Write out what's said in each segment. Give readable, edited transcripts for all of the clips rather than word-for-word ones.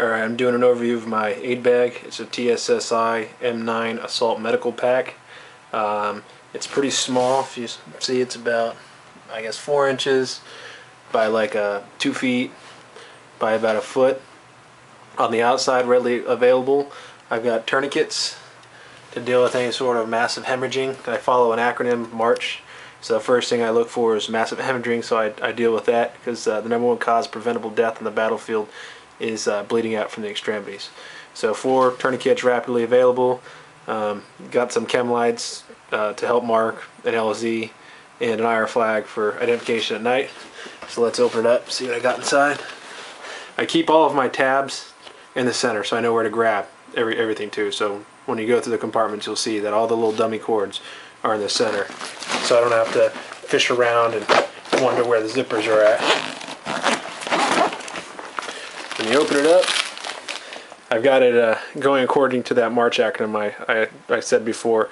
Alright, I'm doing an overview of my aid bag. It's a TSSI M9 Assault Medical Pack. It's pretty small. If you see, it's about, I guess, 4 inches by like 2 feet by about a foot. On the outside, readily available, I've got tourniquets to deal with any sort of massive hemorrhaging. I follow an acronym, MARCH. So the first thing I look for is massive hemorrhaging, so I deal with that because the #1 cause of preventable death on the battlefield is bleeding out from the extremities. So 4 tourniquets rapidly available. Got some chem lights to help mark an LZ and an IR flag for identification at night. So let's open it up, see what I got inside. I keep all of my tabs in the center so I know where to grab everything too. So when you go through the compartments, you'll see that all the little dummy cords are in the center, so I don't have to fish around and wonder where the zippers are at. When you open it up, I've got it going according to that MARCH acronym I said before.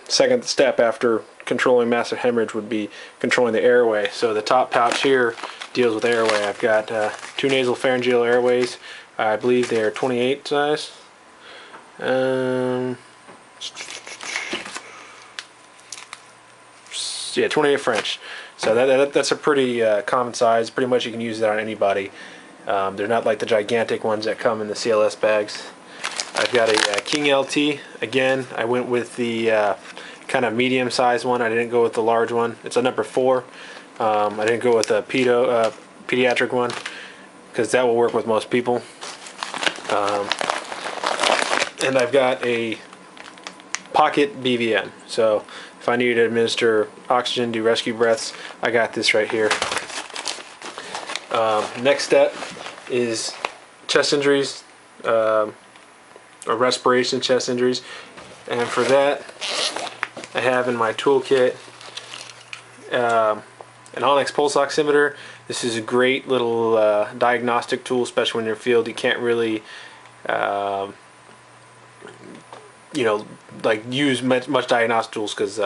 Second step after controlling massive hemorrhage would be controlling the airway. So the top pouch here deals with airway. I've got 2 nasal pharyngeal airways. I believe they are 28 size. Yeah, 28 French. So that's a pretty common size. Pretty much you can use that on anybody. They're not like the gigantic ones that come in the CLS bags. I've got a King LT. Again, I went with the kind of medium sized one. I didn't go with the large one. It's a number 4. I didn't go with a pediatric one because that will work with most people. And I've got a pocket BVM. So if I need to administer oxygen, do rescue breaths, I got this right here. Next step is chest injuries, or respiration chest injuries, and for that I have in my toolkit an Onyx pulse oximeter. This is a great little diagnostic tool, especially when you're in your field. You can't really like use much diagnostic tools because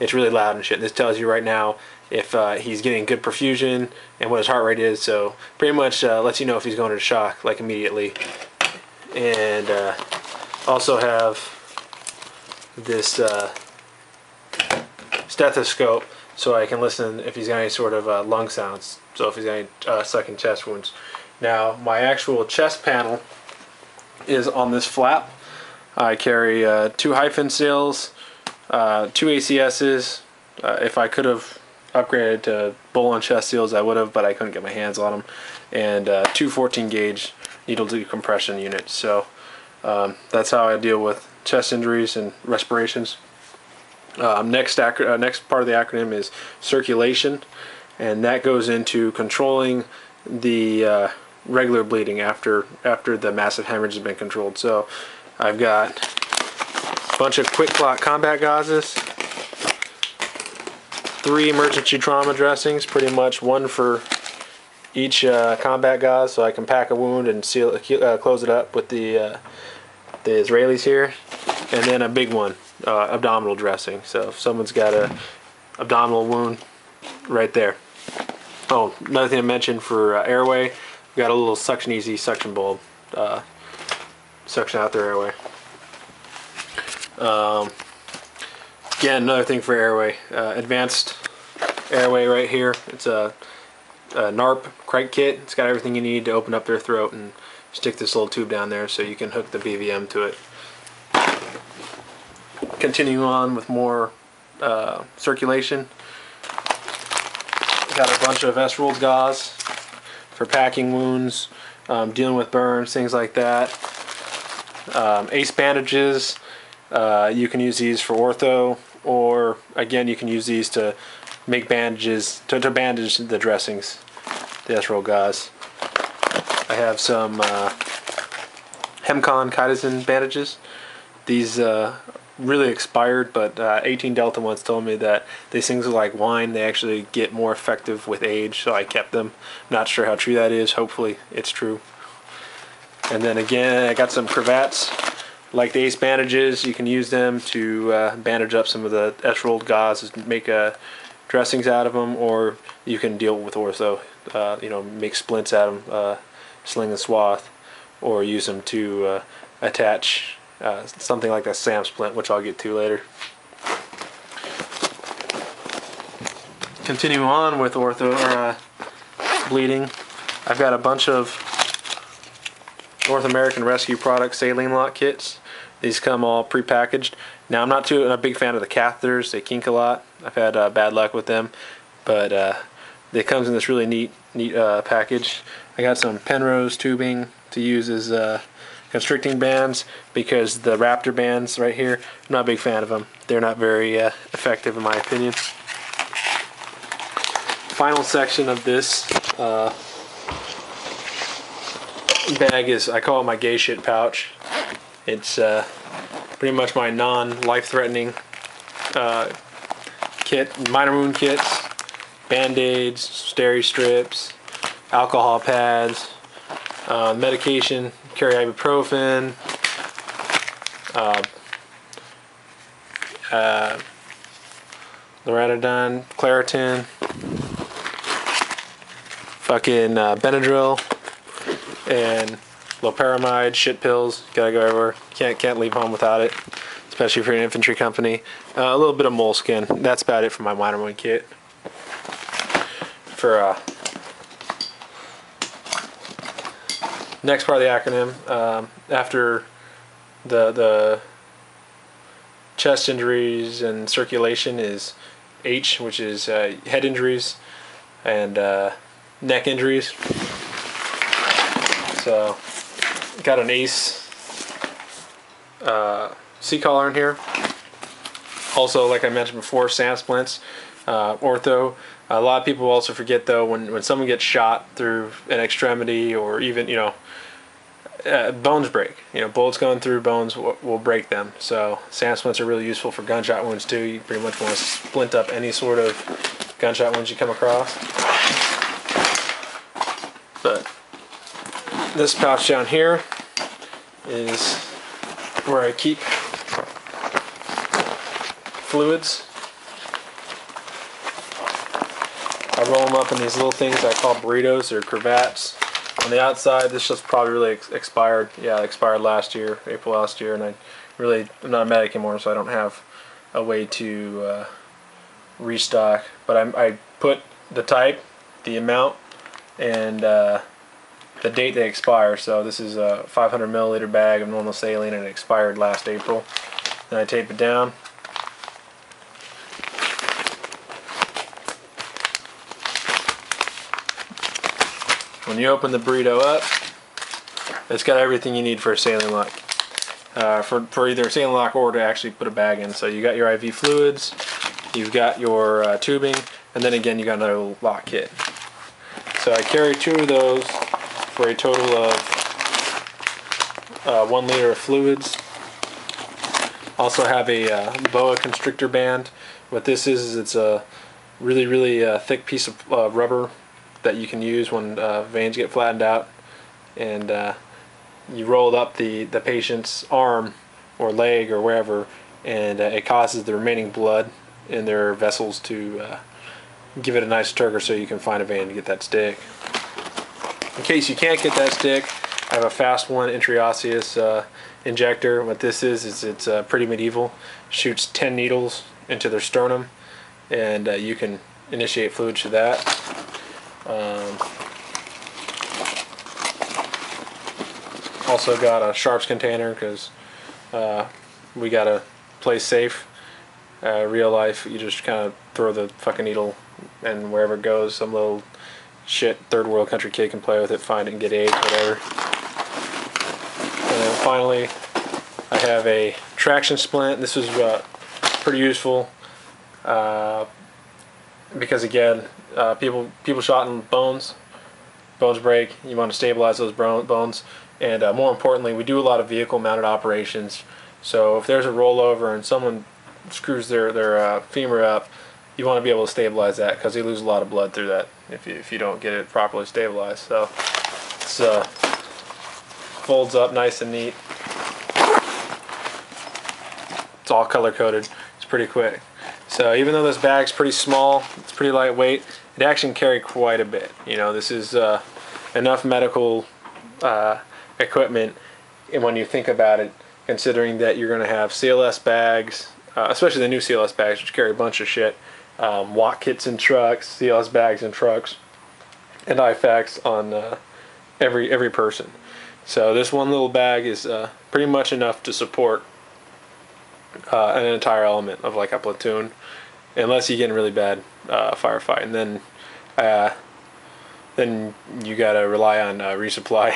it's really loud and shit. This tells you right now if he's getting good perfusion and what his heart rate is, so pretty much lets you know if he's going into shock like immediately. And also have this stethoscope so I can listen if he's got any sort of lung sounds, so if he's got any sucking chest wounds. Now my actual chest panel is on this flap. I carry 2 hyphen seals, 2 ACSs. If I could have upgraded to bowl-on chest seals, I would have, but I couldn't get my hands on them. And 2 14 gauge needle decompression units. So that's how I deal with chest injuries and respirations. Next part of the acronym is circulation, and that goes into controlling the regular bleeding after the massive hemorrhage has been controlled. So I've got a bunch of quick clot combat gauzes, 3 emergency trauma dressings, pretty much 1 for each combat gauze, so I can pack a wound and seal it, close it up with the Israelis here, and then a big one, abdominal dressing. So if someone's got a abdominal wound, right there. Oh, another thing to mention for airway, we've got a little Suction Easy suction bulb. Suction out their airway. Again, another thing for airway, advanced airway right here. It's a NARP Crike kit. It's got everything you need to open up their throat and stick this little tube down there so you can hook the BVM to it. Continuing on with more circulation. Got a bunch of S-rolled gauze for packing wounds, dealing with burns, things like that. Ace bandages, you can use these for ortho, or again you can use these to make bandages, to bandage the dressings, the S-roll gauze. I have some Hemcon Chitosan bandages. These really expired, but 18 Delta ones told me that these things are like wine. They actually get more effective with age, so I kept them. Not sure how true that is. Hopefully it's true. And then again, I got some cravats. Like the Ace bandages, you can use them to bandage up some of the S-rolled gauzes, make dressings out of them, or you can deal with ortho, make splints out of them, sling and swath. or use them to attach something like a SAM splint, which I'll get to later. Continue on with bleeding. I've got a bunch of North American Rescue Products saline lock kits. These come all pre-packaged. Now I'm not a big fan of the catheters. They kink a lot. I've had bad luck with them, but it comes in this really neat package. I got some Penrose tubing to use as constricting bands, because the Raptor bands right here, I'm not a big fan of them. They're not very effective in my opinion. Final section of this bag is, I call it my gay shit pouch. It's pretty much my non-life-threatening kit, minor wound kits, band-aids, steri strips, alcohol pads, medication, carry ibuprofen, loratadine, Claritin, fucking Benadryl, and loperamide, shit pills. Gotta go everywhere. Can't leave home without it, especially if you're an infantry company. A little bit of moleskin. That's about it for my minor wound kit. For next part of the acronym, after the chest injuries and circulation is H, which is head injuries and neck injuries. So got an ACE C-collar in here. Also, like I mentioned before, SAM splints, ortho. A lot of people also forget though, when someone gets shot through an extremity, or even, bones break. Bullets going through bones will break them. So SAM splints are really useful for gunshot wounds too. You pretty much want to splint up any sort of gunshot wounds you come across. But this pouch down here is where I keep fluids. I roll them up in these little things I call burritos or cravats. On the outside, this just probably really expired. Yeah, it expired last year, April last year, and I'm not a medic anymore, so I don't have a way to restock. But I put the type, the amount, and the date they expire. So this is a 500 milliliter bag of normal saline, and it expired last April. Then I tape it down. When you open the burrito up, it's got everything you need for a saline lock. For either a saline lock or to actually put a bag in. So you got your IV fluids, you've got your tubing, and then again you got another little lock kit. So I carry 2 of those for a total of 1 liter of fluids. Also have a boa constrictor band. What this is it's a really thick piece of rubber that you can use when veins get flattened out, and you roll up the patient's arm or leg or wherever, and it causes the remaining blood in their vessels to give it a nice turgor so you can find a vein to get that stick. In case you can't get that stick, I have a fast one intraosseous injector. What this is it's pretty medieval. Shoots 10 needles into their sternum, and you can initiate fluid to that. Also got a sharps container because we gotta play safe. Real life, you just kind of throw the fucking needle and wherever it goes, some little shit third world country kid can play with it, find it and get AIDS, whatever. And then finally I have a traction splint. This is pretty useful because again, people shot in bones break. You want to stabilize those bones, and more importantly, we do a lot of vehicle mounted operations. So if there's a rollover and someone screws their femur up, you want to be able to stabilize that, because you lose a lot of blood through that if you don't get it properly stabilized. So it folds up nice and neat. It's all color coded. It's pretty quick. So even though this bag's pretty small, it's pretty lightweight, it actually can carry quite a bit. This is enough medical equipment. And when you think about it, considering that you're going to have CLS bags, especially the new CLS bags, which carry a bunch of shit, watt kits in trucks, CLS bags in trucks, and IFAKs on every person. So this one little bag is pretty much enough to support an entire element of like a platoon, unless you get in a really bad firefight, and then you gotta rely on resupply.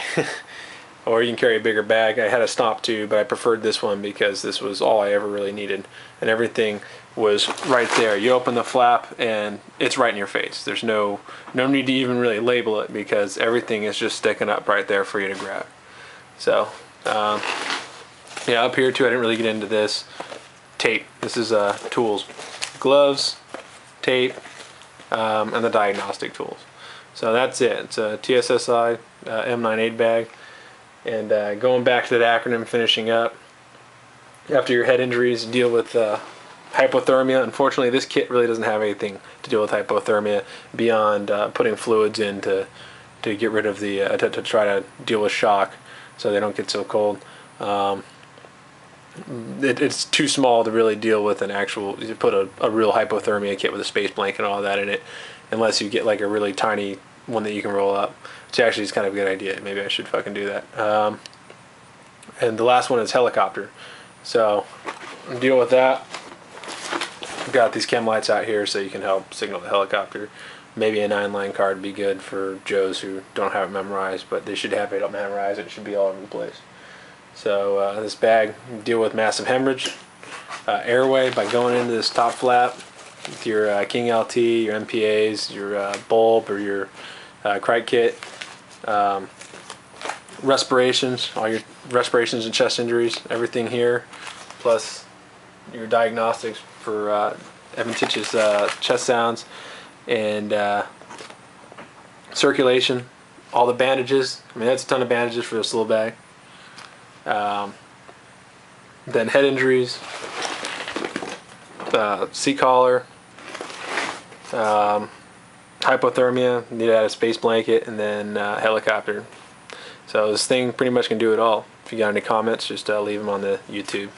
Or you can carry a bigger bag. I had a stop too, but I preferred this one because this was all I ever really needed, and everything was right there. You open the flap and it's right in your face. There's no need to even really label it because everything is just sticking up right there for you to grab. So yeah, up here too, I didn't really get into this. Tape. This is tools, gloves, tape, and the diagnostic tools. So that's it. It's a TSSI M9 8 bag. And going back to that acronym, finishing up, after your head injuries, deal with hypothermia. Unfortunately, this kit really doesn't have anything to deal with hypothermia beyond putting fluids in to get rid of the, to try to deal with shock so they don't get so cold. It's too small to really deal with an actual, you put a real hypothermia kit with a space blanket and all that in it, unless you get like a really tiny one that you can roll up, which actually is kind of a good idea. Maybe I should fucking do that. And the last one is helicopter. So deal with that. I've got these chem lights out here so you can help signal the helicopter. Maybe a 9-line card would be good for Joes who don't have it memorized, but they should have it memorized. It should be all over the place. So this bag, deal with massive hemorrhage, airway by going into this top flap with your King LT, your MPAs, your bulb or your Crite kit, respirations, all your respirations and chest injuries, everything here, plus your diagnostics for adventitious chest sounds, and circulation, all the bandages. I mean, that's a ton of bandages for this little bag. Then head injuries, seat collar, hypothermia, need to add a space blanket, and then helicopter. So this thing pretty much can do it all. If you got any comments, just leave them on the YouTube.